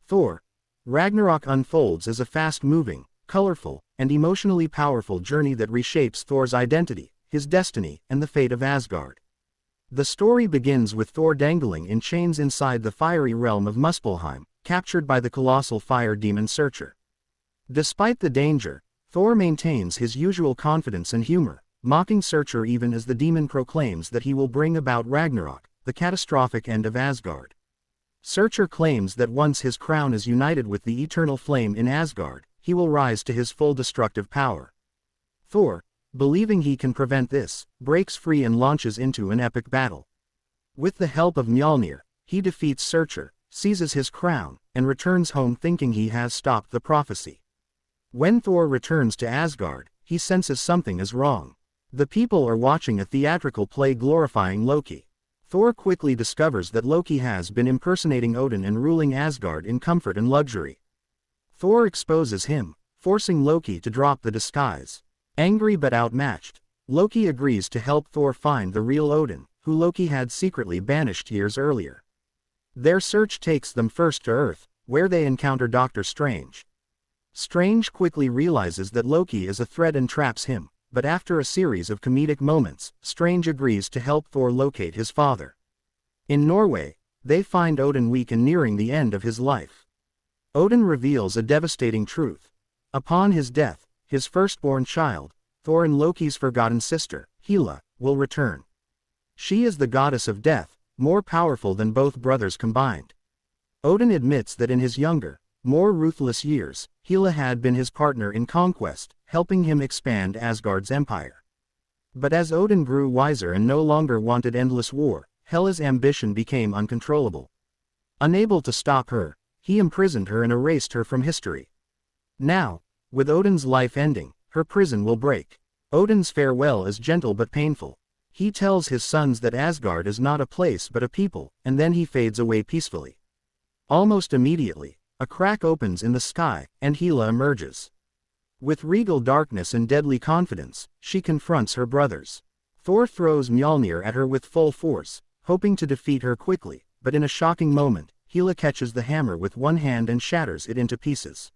Thor. Ragnarok unfolds as a fast-moving, colorful, and emotionally powerful journey that reshapes Thor's identity, his destiny, and the fate of Asgard. The story begins with Thor dangling in chains inside the fiery realm of Muspelheim, captured by the colossal fire demon Surtur. Despite the danger, Thor maintains his usual confidence and humor, mocking Surtur even as the demon proclaims that he will bring about Ragnarok, the catastrophic end of Asgard. Surtur claims that once his crown is united with the eternal flame in Asgard, he will rise to his full destructive power. Thor, believing he can prevent this, breaks free and launches into an epic battle. With the help of Mjolnir, he defeats Surtur, seizes his crown, and returns home thinking he has stopped the prophecy. When Thor returns to Asgard, he senses something is wrong. The people are watching a theatrical play glorifying Loki. Thor quickly discovers that Loki has been impersonating Odin and ruling Asgard in comfort and luxury. Thor exposes him, forcing Loki to drop the disguise. Angry but outmatched, Loki agrees to help Thor find the real Odin, who Loki had secretly banished years earlier. Their search takes them first to Earth, where they encounter Doctor Strange. Strange quickly realizes that Loki is a threat and traps him, but after a series of comedic moments, Strange agrees to help Thor locate his father. In Norway, they find Odin weak and nearing the end of his life. Odin reveals a devastating truth. Upon his death, his firstborn child, Thor and Loki's forgotten sister, Hela, will return. She is the goddess of death, more powerful than both brothers combined. Odin admits that in his younger, more ruthless years, Hela had been his partner in conquest, helping him expand Asgard's empire. But as Odin grew wiser and no longer wanted endless war, Hela's ambition became uncontrollable. Unable to stop her, he imprisoned her and erased her from history. Now, with Odin's life ending, her prison will break. Odin's farewell is gentle but painful. He tells his sons that Asgard is not a place but a people, and then he fades away peacefully. Almost immediately, a crack opens in the sky, and Hela emerges. With regal darkness and deadly confidence, she confronts her brothers. Thor throws Mjolnir at her with full force, hoping to defeat her quickly, but in a shocking moment, Hela catches the hammer with one hand and shatters it into pieces.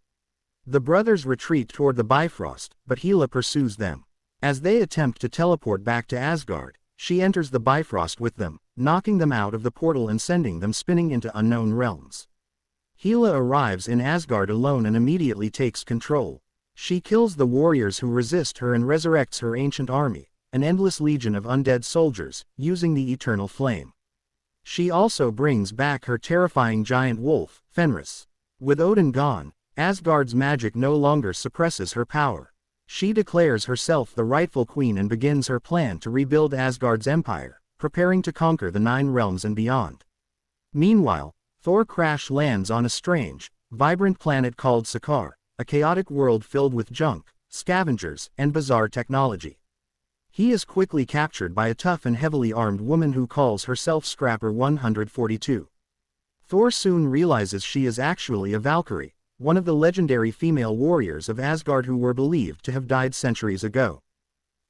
The brothers retreat toward the Bifrost, but Hela pursues them. As they attempt to teleport back to Asgard, she enters the Bifrost with them, knocking them out of the portal and sending them spinning into unknown realms. Hela arrives in Asgard alone and immediately takes control. She kills the warriors who resist her and resurrects her ancient army, an endless legion of undead soldiers, using the eternal flame. She also brings back her terrifying giant wolf, Fenris. With Odin gone, Asgard's magic no longer suppresses her power. She declares herself the rightful queen and begins her plan to rebuild Asgard's empire, preparing to conquer the 9 realms and beyond. Meanwhile, Thor crash lands on a strange, vibrant planet called Sakaar, a chaotic world filled with junk, scavengers, and bizarre technology. He is quickly captured by a tough and heavily armed woman who calls herself Scrapper 142. Thor soon realizes she is actually a Valkyrie, one of the legendary female warriors of Asgard who were believed to have died centuries ago.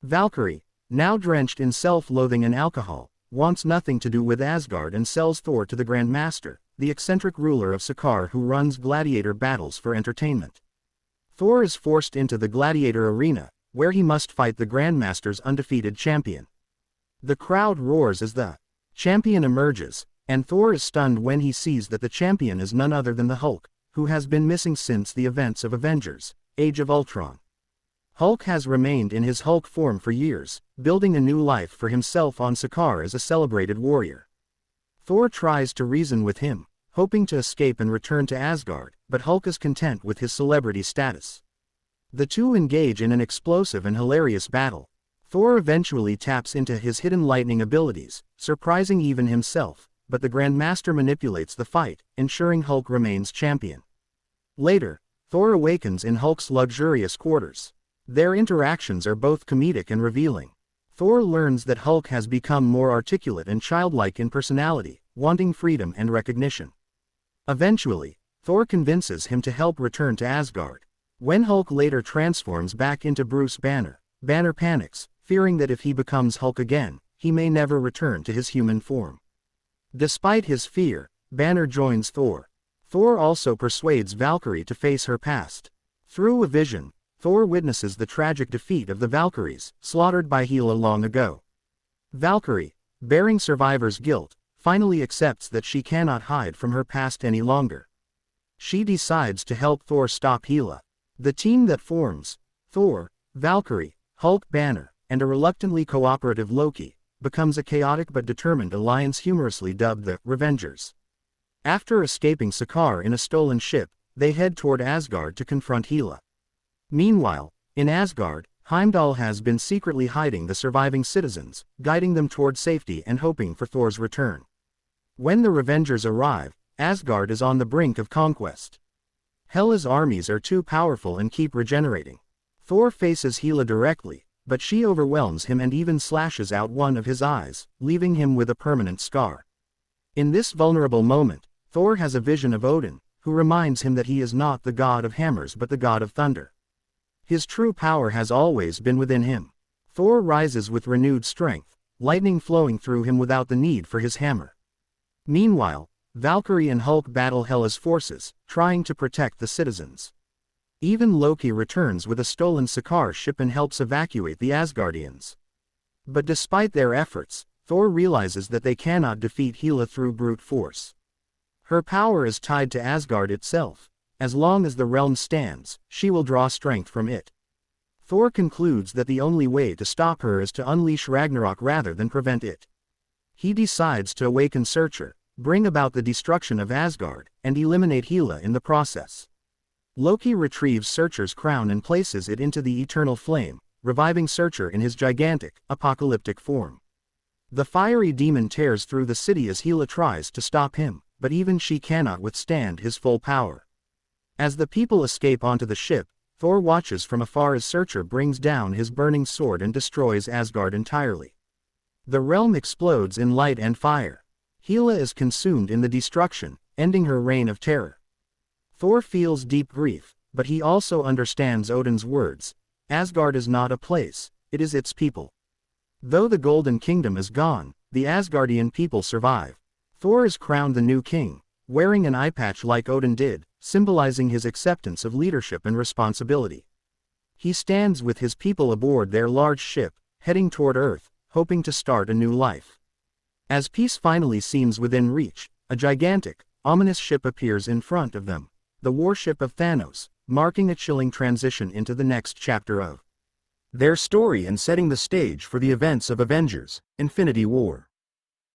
Valkyrie, now drenched in self-loathing and alcohol, wants nothing to do with Asgard and sells Thor to the Grandmaster, the eccentric ruler of Sakaar who runs gladiator battles for entertainment. Thor is forced into the gladiator arena, where he must fight the Grandmaster's undefeated champion. The crowd roars as the champion emerges, and Thor is stunned when he sees that the champion is none other than the Hulk, who has been missing since the events of Avengers: Age of Ultron. Hulk has remained in his Hulk form for years, building a new life for himself on Sakaar as a celebrated warrior. Thor tries to reason with him, hoping to escape and return to Asgard, but Hulk is content with his celebrity status. The two engage in an explosive and hilarious battle. Thor eventually taps into his hidden lightning abilities, surprising even himself, but the Grandmaster manipulates the fight, ensuring Hulk remains champion. Later, Thor awakens in Hulk's luxurious quarters. Their interactions are both comedic and revealing. Thor learns that Hulk has become more articulate and childlike in personality, wanting freedom and recognition. Eventually, Thor convinces him to help return to Asgard. When Hulk later transforms back into Bruce Banner, Banner panics, fearing that if he becomes Hulk again, he may never return to his human form. Despite his fear, Banner joins Thor. Thor also persuades Valkyrie to face her past. Through a vision, Thor witnesses the tragic defeat of the Valkyries, slaughtered by Hela long ago. Valkyrie, bearing survivors' guilt, finally accepts that she cannot hide from her past any longer. She decides to help Thor stop Hela. The team that forms, Thor, Valkyrie, Hulk, Banner, and a reluctantly cooperative Loki, becomes a chaotic but determined alliance humorously dubbed the Revengers. After escaping Sakaar in a stolen ship, they head toward Asgard to confront Hela. Meanwhile, in Asgard, Heimdall has been secretly hiding the surviving citizens, guiding them toward safety and hoping for Thor's return. When the Revengers arrive, Asgard is on the brink of conquest. Hela's armies are too powerful and keep regenerating. Thor faces Hela directly, but she overwhelms him and even slashes out one of his eyes, leaving him with a permanent scar. In this vulnerable moment, Thor has a vision of Odin, who reminds him that he is not the god of hammers but the god of thunder. His true power has always been within him. Thor rises with renewed strength, lightning flowing through him without the need for his hammer. Meanwhile, Valkyrie and Hulk battle Hela's forces, trying to protect the citizens. Even Loki returns with a stolen Sakaar ship and helps evacuate the Asgardians. But despite their efforts, Thor realizes that they cannot defeat Hela through brute force. Her power is tied to Asgard itself. As long as the realm stands, she will draw strength from it. Thor concludes that the only way to stop her is to unleash Ragnarok rather than prevent it. He decides to awaken Surtur, bring about the destruction of Asgard, and eliminate Hela in the process. Loki retrieves Surtur's crown and places it into the eternal flame, reviving Surtur in his gigantic, apocalyptic form. The fiery demon tears through the city as Hela tries to stop him, but even she cannot withstand his full power. As the people escape onto the ship, Thor watches from afar as Surtur brings down his burning sword and destroys Asgard entirely. The realm explodes in light and fire. Hela is consumed in the destruction, ending her reign of terror. Thor feels deep grief, but he also understands Odin's words: Asgard is not a place, it is its people. Though the Golden Kingdom is gone, the Asgardian people survive. Thor is crowned the new king, wearing an eye patch like Odin did, symbolizing his acceptance of leadership and responsibility. He stands with his people aboard their large ship, heading toward Earth, hoping to start a new life. As peace finally seems within reach, a gigantic, ominous ship appears in front of them, the warship of Thanos, marking a chilling transition into the next chapter of their story and setting the stage for the events of Avengers: Infinity War.